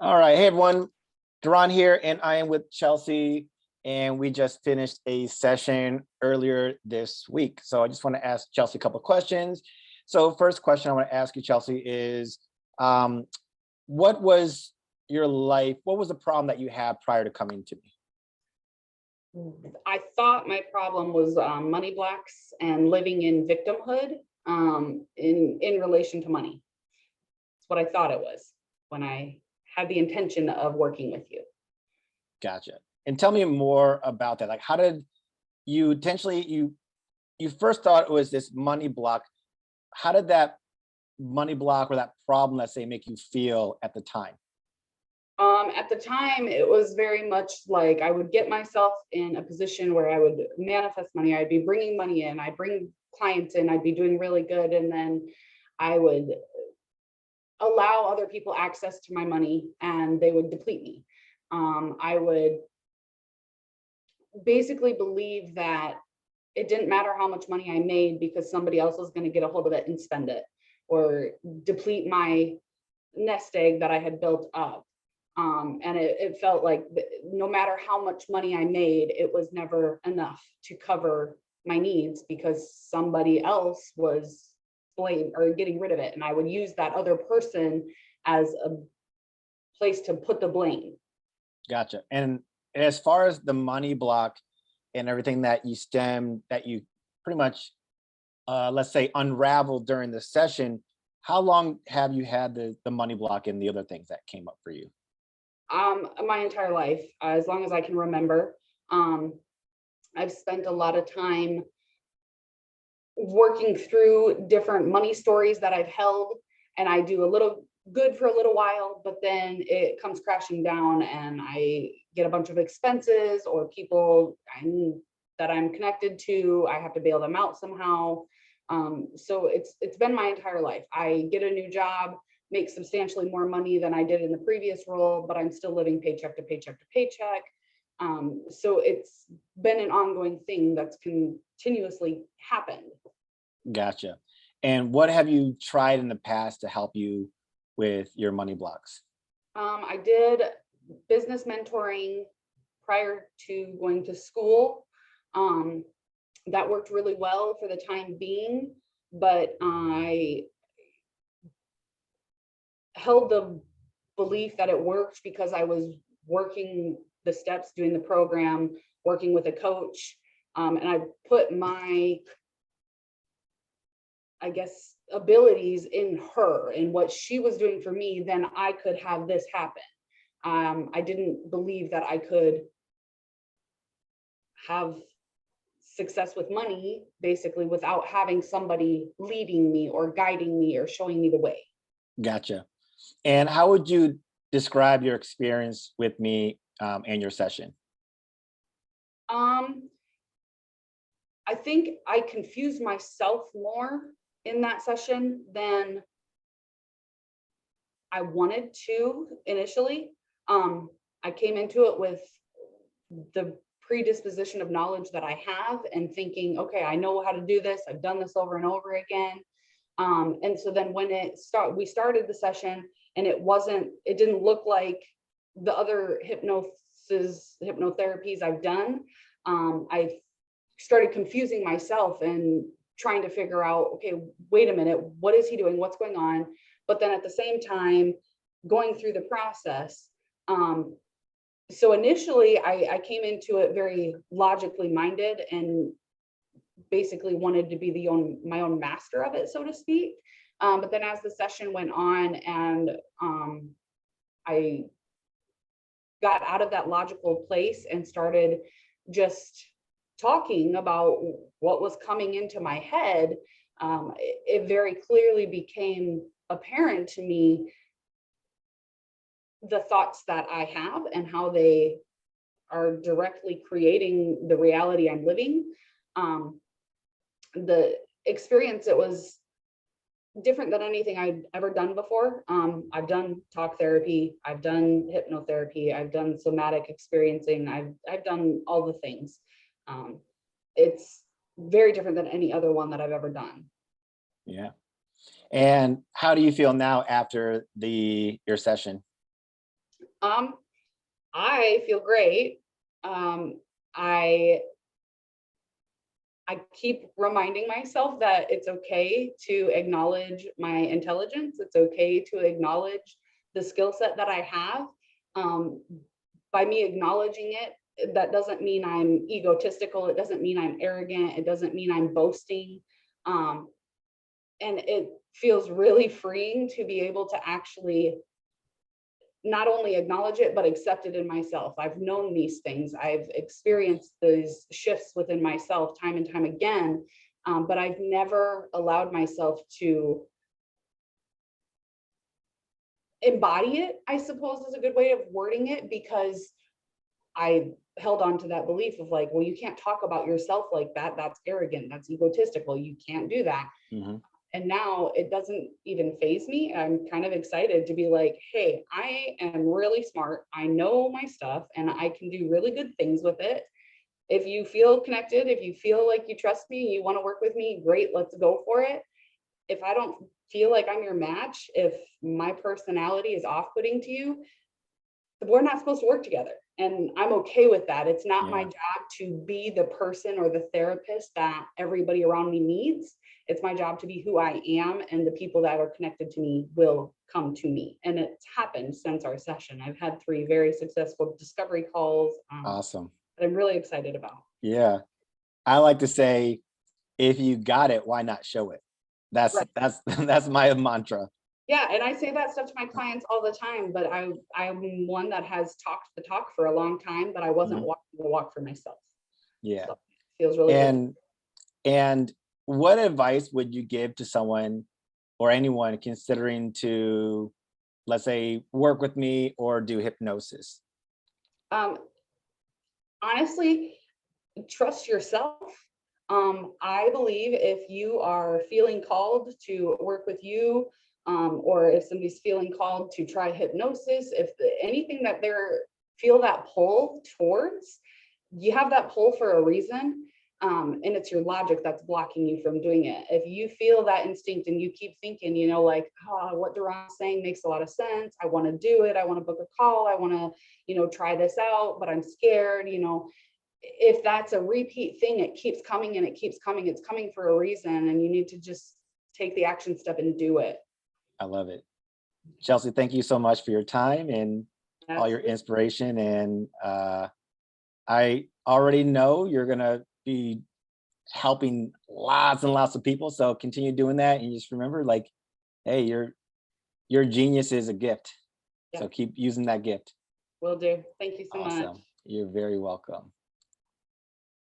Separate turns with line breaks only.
All right. Hey, everyone. Deron here, and I am with Chelsea, and we just finished a session earlier this week. So I just want to ask Chelsea a couple of questions. So first question I want to ask you, Chelsea, is um, what was your life? What was the problem that you had prior to coming to me?
I thought my problem was money blocks and living in victimhood in relation to money. That's what I thought it was when I had the intention of working with you.
Gotcha. And tell me more about that. Like, how did you intentionally you first thought it was this money block? How did that money block or that problem, let's say, make you feel at the time?
At the time, it was very much like I would get myself in a position where I would manifest money. I'd be bringing money in. I'd bring clients in. I'd be doing really good, and then I would allow other people access to my money, and they would deplete me. I would basically believe that it didn't matter how much money I made because somebody else was going to get a hold of it and spend it or deplete my nest egg that I had built up. And it felt like no matter how much money I made, it was never enough to cover my needs because somebody else was blame or getting rid of it. And I would use that other person as a place to put the blame.
Gotcha. And as far as the money block and everything that you pretty much, let's say, unraveled during the session, how long have you had the money block and the other things that came up for you?
My entire life, as long as I can remember. I've spent a lot of time working through different money stories that I've held, and I do a little good for a little while, but then it comes crashing down and I get a bunch of expenses or people that I'm connected to, I have to bail them out somehow. So it's been my entire life. I get a new job, make substantially more money than I did in the previous role, but I'm still living paycheck to paycheck to paycheck. So it's been an ongoing thing that's continuously happened.
Gotcha. And what have you tried in the past to help you with your money blocks?
I did business mentoring prior to going to school. That worked really well for the time being, but I held the belief that it worked because I was working the steps, doing the program, working with a coach, and I put my, I guess, abilities in her and what she was doing for me, then I could have this happen. I didn't believe that I could have success with money basically without having somebody leading me or guiding me or showing me the way.
Gotcha. And how would you describe your experience with me and your session?
Um, I think I confused myself more in that session than I wanted to initially. I came into it with the predisposition of knowledge that I have and thinking, okay, I know how to do this. I've done this over and over again. And so then when we started the session and it didn't look like the other hypnotherapies I've done. I started confusing myself and trying to figure out, okay, wait a minute, what is he doing? What's going on? But then at the same time, going through the process. So initially I came into it very logically minded and basically wanted to be my own master of it, so to speak. But then as the session went on and I got out of that logical place and started just talking about what was coming into my head, it very clearly became apparent to me the thoughts that I have and how they are directly creating the reality I'm living. The experience, it was different than anything I'd ever done before. I've done talk therapy, I've done hypnotherapy, I've done somatic experiencing, I've done all the things. It's very different than any other one that I've ever done.
Yeah. And how do you feel now after your session?
I feel great. Um, I I keep reminding myself that it's okay to acknowledge my intelligence. It's okay to acknowledge the skill set that I have. Um, by me acknowledging it, that doesn't mean I'm egotistical. It doesn't mean I'm arrogant. It doesn't mean I'm boasting. Um, and it feels really freeing to be able to actually not only acknowledge it, but accept it in myself. I've known these things. I've experienced these shifts within myself time and time again. But I've never allowed myself to embody it, I suppose is a good way of wording it, because I held on to that belief of like, well, you can't talk about yourself like that. That's arrogant. That's egotistical. You can't do that.
Mm-hmm.
And now it doesn't even faze me. I'm kind of excited to be like, hey, I am really smart. I know my stuff and I can do really good things with it. If you feel connected, if you feel like you trust me, you want to work with me, great, let's go for it. If I don't feel like I'm your match, if my personality is off-putting to you, we're not supposed to work together. And I'm okay with that. It's not my job to be the person or the therapist that everybody around me needs. It's my job to be who I am, and the people that are connected to me will come to me. And it's happened since our session. I've had 3 very successful discovery calls
Awesome.
that I'm really excited about.
Yeah. I like to say, if you got it, why not show it?
Right.
That's my mantra.
Yeah, and I say that stuff to my clients all the time, but I'm one that has talked the talk for a long time, but I wasn't
Mhm.
walking the walk for myself.
Yeah.
So it feels really good.
And what advice would you give to someone or anyone considering to, let's say, work with me or do hypnosis?
Um, honestly, trust yourself. I believe if you are feeling called to work with you, or if somebody's feeling called to try hypnosis, if anything that they're feel that pull towards, you have that pull for a reason. And it's your logic that's blocking you from doing it. If you feel that instinct and you keep thinking, like, oh, what Deron's saying makes a lot of sense. I want to do it. I want to book a call. I want to, try this out, but I'm scared, if that's a repeat thing, it keeps coming and it keeps coming. It's coming for a reason, and you need to just take the action step and do it.
I love it. Chelsea, thank you so much for your time and all your
Absolutely.
inspiration. And I already know you're going to be helping lots and lots of people. So continue doing that. And just remember, like, hey, your genius is a gift.
Yeah,
So keep using that gift.
will do. Thank you so much.
Awesome. You're very welcome.